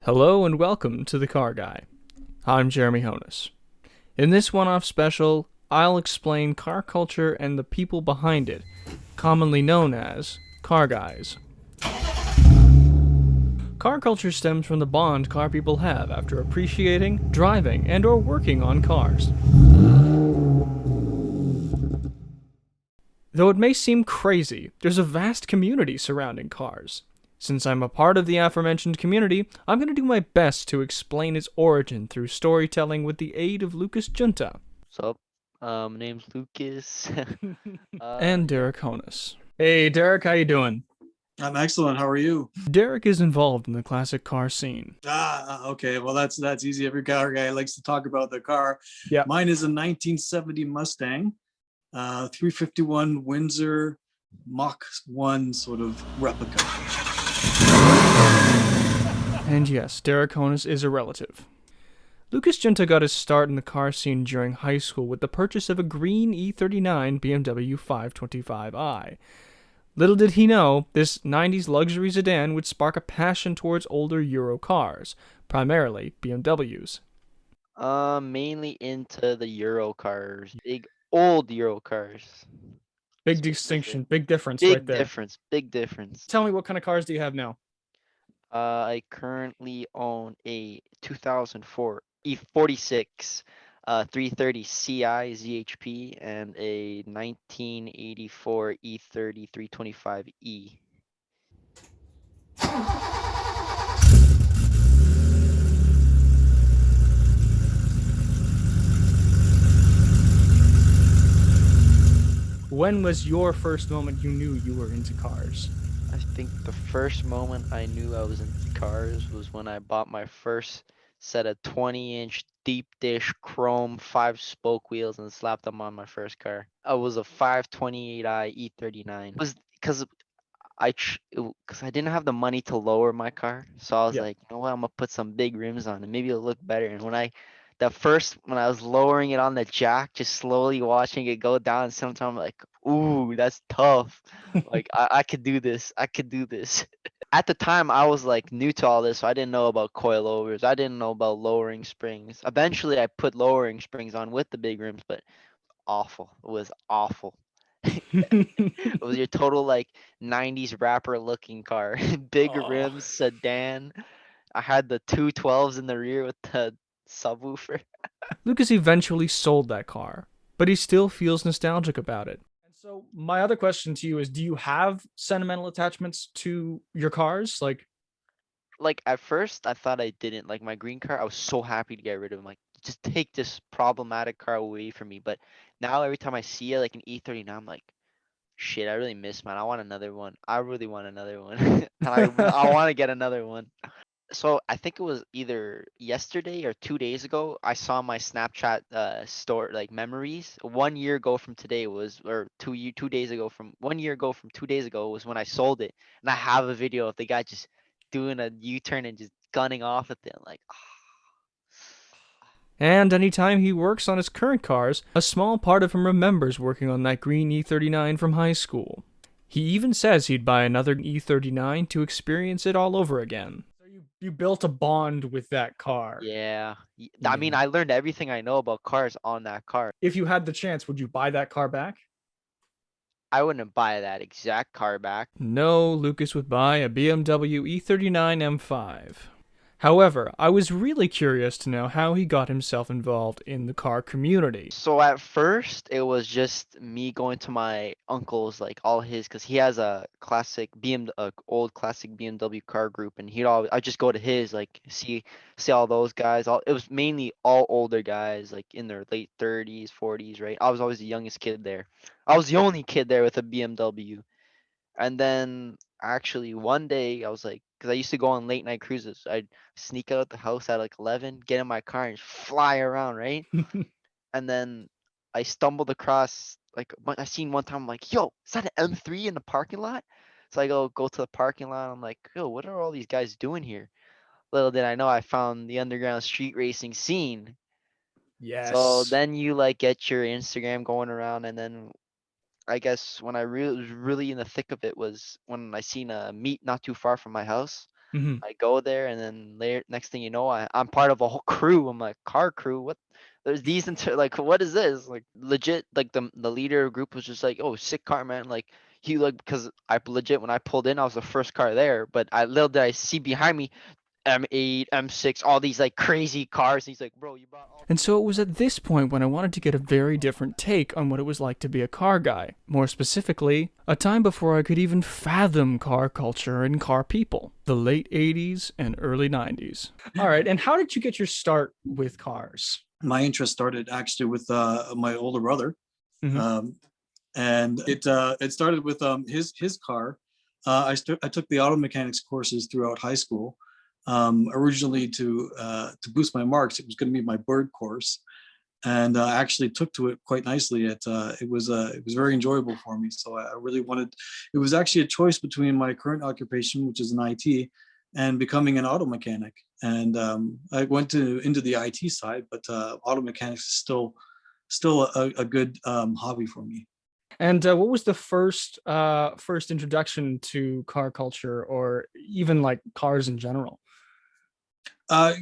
Hello and welcome to The Car Guy. I'm Jeremy Honess. In this one-off special, I'll explain car culture and the people behind it, commonly known as car guys. Car culture stems from the bond car people have after appreciating, driving, and or working on cars. Though it may seem crazy, there's a vast community surrounding cars. Since I'm a part of the aforementioned community, I'm going to do my best to explain its origin through storytelling with the aid of Lucas Junta Sup? Name's Lucas. and Yeah. Derek Honess. Hey, Derek, how you doing? I'm excellent. How are you? Derek is involved in the classic car scene. Okay. Well, that's easy. Every car guy likes to talk about their car. Yeah. Mine is a 1970 Mustang, 351 Windsor Mach 1 sort of replica. And yes, Derek Honess is a relative. Lucas Junta got his start in the car scene during high school with the purchase of a green E39 BMW 525i. Little did he know, this 90s luxury sedan would spark a passion towards older Euro cars, primarily BMWs. Mainly into the Euro cars, big old Euro cars. Big Specific. distinction, big difference right Big there. difference, big difference. Tell me, what kind of cars do you have now? I currently own a 2004 E46 330 Ci ZHP and a 1984 E30 325E. When was your first moment you knew you were into cars? I think the first moment I knew I was into cars was when I bought my first set of 20-inch deep dish chrome 5-spoke wheels and slapped them on my first car. I was a 528i E39. It was because because I didn't have the money to lower my car, so I was Yeah. like, you know what, I'm gonna put some big rims on it. Maybe it'll look better. And when I was lowering it on the jack, just slowly watching it go down, sometimes I'm like, ooh, that's tough. Like I could do this. I could do this. At the time, I was like new to all this, so I didn't know about coilovers. I didn't know about lowering springs. Eventually, I put lowering springs on with the big rims, but awful. It was awful. It was your total like 90s rapper looking car. Big Oh. rims, sedan. I had the 212s in the rear with the subwoofer. Lucas eventually sold that car, but he still feels nostalgic about it. And so, my other question to you is, do you have sentimental attachments to your cars? Like at first I thought I didn't. Like my green car, I was so happy to get rid of him. Like just take this problematic car away from me. But now every time I see it like an E39, I'm like, shit, I really miss man. I want another one. I really want another one. And I want to get another one. So I think it was either yesterday or 2 days ago. I saw my Snapchat store like memories. 1 year ago from today was, or 2 days ago from 1 year ago from 2 days ago was when I sold it, and I have a video of the guy just doing a U-turn and just gunning off at it. Like, And anytime he works on his current cars, a small part of him remembers working on that green E39 from high school. He even says he'd buy another E39 to experience it all over again. So you built a bond with that car. yeah. I mean, Yeah. I learned everything I know about cars on that car. If you had the chance, would you buy that car back? I wouldn't buy that exact car back. No, Lucas would buy a BMW E39 M5. However, I was really curious to know how he got himself involved in the car community. So at first, it was just me going to my uncle's, like all his, cause he has a classic old classic BMW car group, and I just go to his, like see all those guys. It was mainly all older guys, like in their late 30s, 40s, right? I was always the youngest kid there. I was the only kid there with a BMW. And then actually one day I was like, because I used to go on late night cruises. I'd sneak out the house at like 11, get in my car and just fly around, right? And then I stumbled across like I seen one time. I'm like, yo, is that an M3 in the parking lot? So I go to the parking lot. I'm like, yo, what are all these guys doing here? Little did I know I found the underground street racing scene. So Yes. then you like get your Instagram going around, and then I guess when I was really in the thick of it was when I seen a meet not too far from my house. Hmm. I go there, and then later, next thing you know, I'm part of a whole crew. I'm like, car crew. What? There's these like, what is this? Like, legit. Like the leader of the group was just like, oh, sick car, man. Like he like, because I legit, when I pulled in, I was the first car there. But little did I see behind me, M8, M6, all these like crazy cars. He's like, bro, you brought all And these. so it was at this point when I wanted to get a very different take on what it was like to be a car guy. More specifically, a time before I could even fathom car culture and car people. The late 80s and early 90s. All right, and how did you get your start with cars? My interest started actually with my older brother, Mm-hmm. and it started with his car. I took the auto mechanics courses throughout high school. Originally to boost my marks, it was going to be my bird course, and I actually took to it quite nicely. It was very enjoyable for me. So I really wanted. It was actually a choice between my current occupation, which is in IT, and becoming an auto mechanic. And I went into the IT side, but auto mechanics is still a good hobby for me. And what was the first introduction to car culture, or even like cars in general?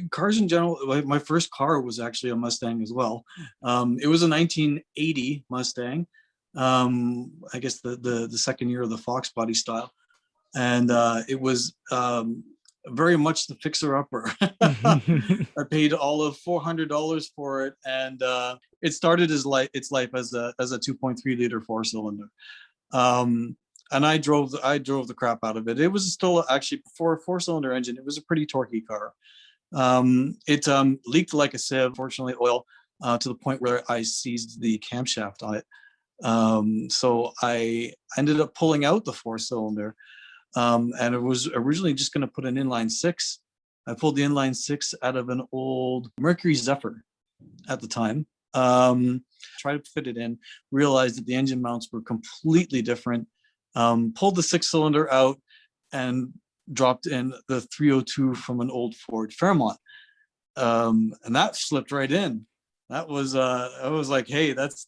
Cars in general, my first car was actually a Mustang as well. It was a 1980 Mustang. I guess the second year of the Fox body style, and it was very much the fixer upper. I paid all of $400 for it, and it started its life as a 2.3 liter four cylinder. And I drove the crap out of it. It was still actually, for a four cylinder engine, it was a pretty torquey car. It leaked like a sieve, fortunately oil, to the point where I seized the camshaft on it. So I ended up pulling out the four cylinder, and it was originally just going to put an inline six. I pulled the inline six out of an old Mercury Zephyr at the time. Tried to fit it in, realized that the engine mounts were completely different. Pulled the six cylinder out and dropped in the 302 from an old Ford Fairmont, and that slipped right in. That was I was like, hey, that's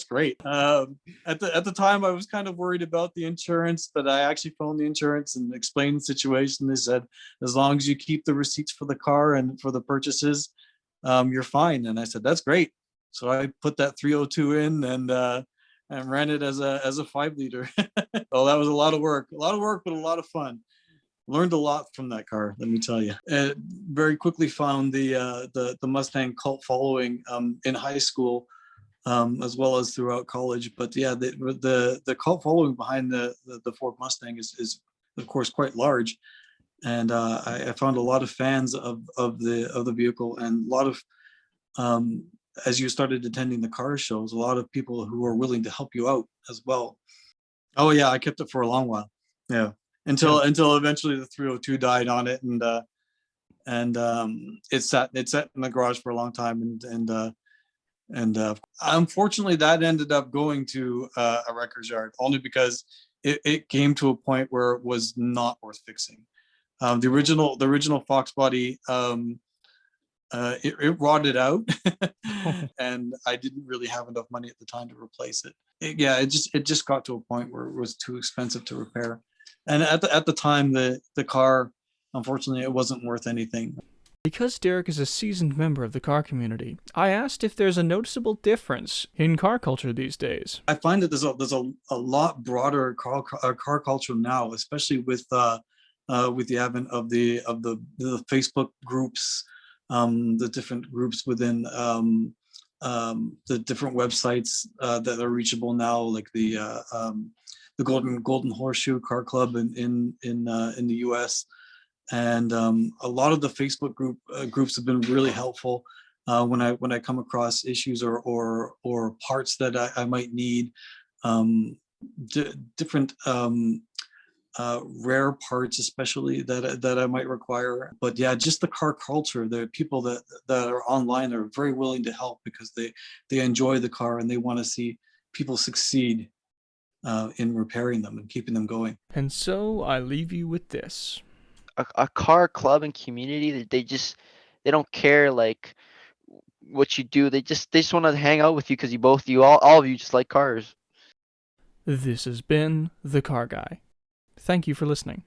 great. At the time, I was kind of worried about the insurance, but I actually phoned the insurance and explained the situation. They said, as long as you keep the receipts for the car and for the purchases, you're fine. And I said, that's great. So I put that 302 in and ran it as a 5 liter. Oh, that was a lot of work, but a lot of fun. Learned a lot from that car, let me tell you. Very quickly found the Mustang cult following in high school, as well as throughout college. But yeah, the cult following behind the Ford Mustang is of course quite large, and I found a lot of fans of the vehicle, and a lot of as you started attending the car shows, a lot of people who are willing to help you out as well. Oh yeah, I kept it for a long while. Yeah, Yeah. until eventually the 302 died on it, and it sat in the garage for a long time, and unfortunately that ended up going to a records yard, only because it came to a point where it was not worth fixing. The original Fox body, it rotted out, and I didn't really have enough money at the time to replace it. Yeah, it just got to a point where it was too expensive to repair, and at the time, the car, unfortunately, it wasn't worth anything. Because Derek is a seasoned member of the car community, I asked if there's a noticeable difference in car culture these days. I find that there's a lot broader car culture now, especially with the advent of the Facebook groups, the different groups within the different websites that are reachable now, like the Golden Horseshoe Car Club in the U.S. And a lot of the Facebook groups have been really helpful when I come across issues or parts that I might need, um, different rare parts, especially that I might require. But yeah, just the car culture. The people that are online are very willing to help because they enjoy the car and they want to see people succeed in repairing them and keeping them going. And so I leave you with this. A car club and community that they don't care like what you do. They just want to hang out with you because all of you just like cars. This has been The Car Guy. Thank you for listening.